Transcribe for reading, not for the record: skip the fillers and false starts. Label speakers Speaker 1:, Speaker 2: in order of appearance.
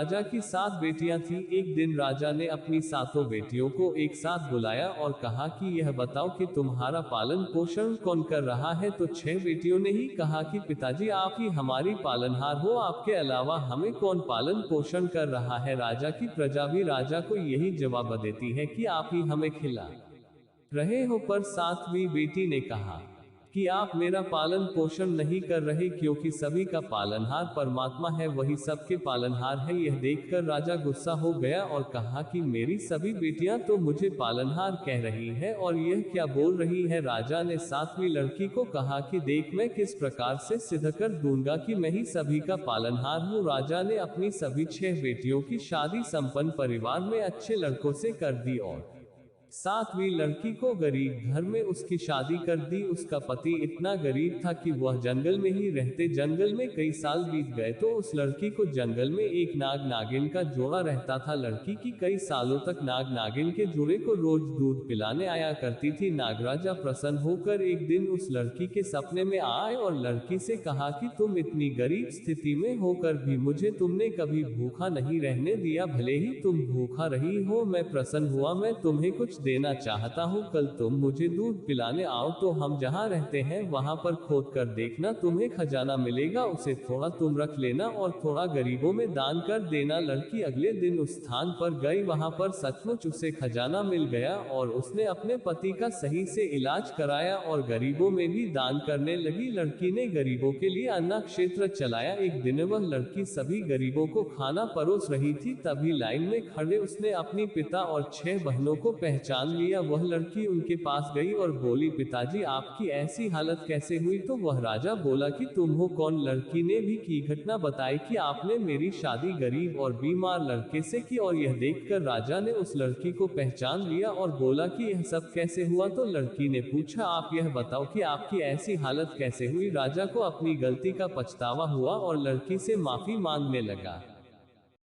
Speaker 1: राजा की 7 बेटियां थीं। एक दिन राजा ने अपनी सातों बेटियों को एक साथ बुलाया और कहा कि यह बताओ कि तुम्हारा पालन पोषण कौन कर रहा है। तो 6 बेटियों ने ही कहा कि पिताजी आप ही हमारी पालनहार हो, आपके अलावा हमें कौन पालन पोषण कर रहा है। राजा की प्रजा भी राजा को यही जवाब देती है कि आप ही हमें खिला रहे हो। पर 7वीं बेटी ने कहा कि आप मेरा पालन पोषण नहीं कर रहे, क्योंकि सभी का पालनहार परमात्मा है, वही सबके पालनहार है। यह देखकर राजा गुस्सा हो गया और कहा कि मेरी सभी बेटियां तो मुझे पालनहार कह रही है और यह क्या बोल रही है। राजा ने 7वीं लड़की को कहा कि देख मैं किस प्रकार से सिद्ध कर दूंगा कि मैं ही सभी का पालनहार हूँ। राजा ने अपनी सभी 6 बेटियों की शादी संपन्न परिवार में अच्छे लड़कों से कर दी और 7वीं लड़की को गरीब घर में उसकी शादी कर दी। उसका पति इतना गरीब था कि वह जंगल में ही रहते। जंगल में कई साल बीत गए तो उस लड़की को जंगल में एक नाग नागिन का जोड़ा रहता था। लड़की की कई सालों तक नाग नागिन के जोड़े को रोज दूध पिलाने आया करती थी। नागराजा प्रसन्न होकर एक दिन उस लड़की के सपने में आए और लड़की से कहा कि तुम इतनी गरीब स्थिति में होकर भी मुझे तुमने कभी भूखा नहीं रहने दिया, भले ही तुम भूखा रही हो मैं प्रसन्न हुआ। मैं तुम्हें कुछ देना चाहता हूँ, कल तुम मुझे दूध पिलाने आओ तो हम जहाँ रहते हैं वहाँ पर खोद कर देखना, तुम्हें खजाना मिलेगा, उसे थोड़ा तुम रख लेना और थोड़ा गरीबों में दान कर देना। लड़की अगले दिन उस स्थान पर गई, वहाँ पर सचमुच उसे खजाना मिल गया और उसने अपने पति का सही से इलाज कराया और गरीबों में भी दान करने लगी। लड़की ने गरीबों के लिए अन्न क्षेत्र चलाया। एक दिन वह लड़की सभी गरीबों को खाना परोस रही थी, तभी लाइन में खड़े उसने अपनी पिता और 6 बहनों को पहचान लिया। वह लड़की उनके पास गई और बोली पिताजी आपकी ऐसी हालत कैसे हुई। तो वह राजा बोला कि तुम हो कौन। लड़की ने भी की घटना बताई कि आपने मेरी शादी गरीब और बीमार लड़के से की। और यह देखकर राजा ने उस लड़की को पहचान लिया और बोला कि यह सब कैसे हुआ। तो लड़की ने पूछा आप यह बताओ कि आपकी ऐसी हालत कैसे हुई। राजा को अपनी गलती का पछतावा हुआ और लड़की से माफी मांगने लगा।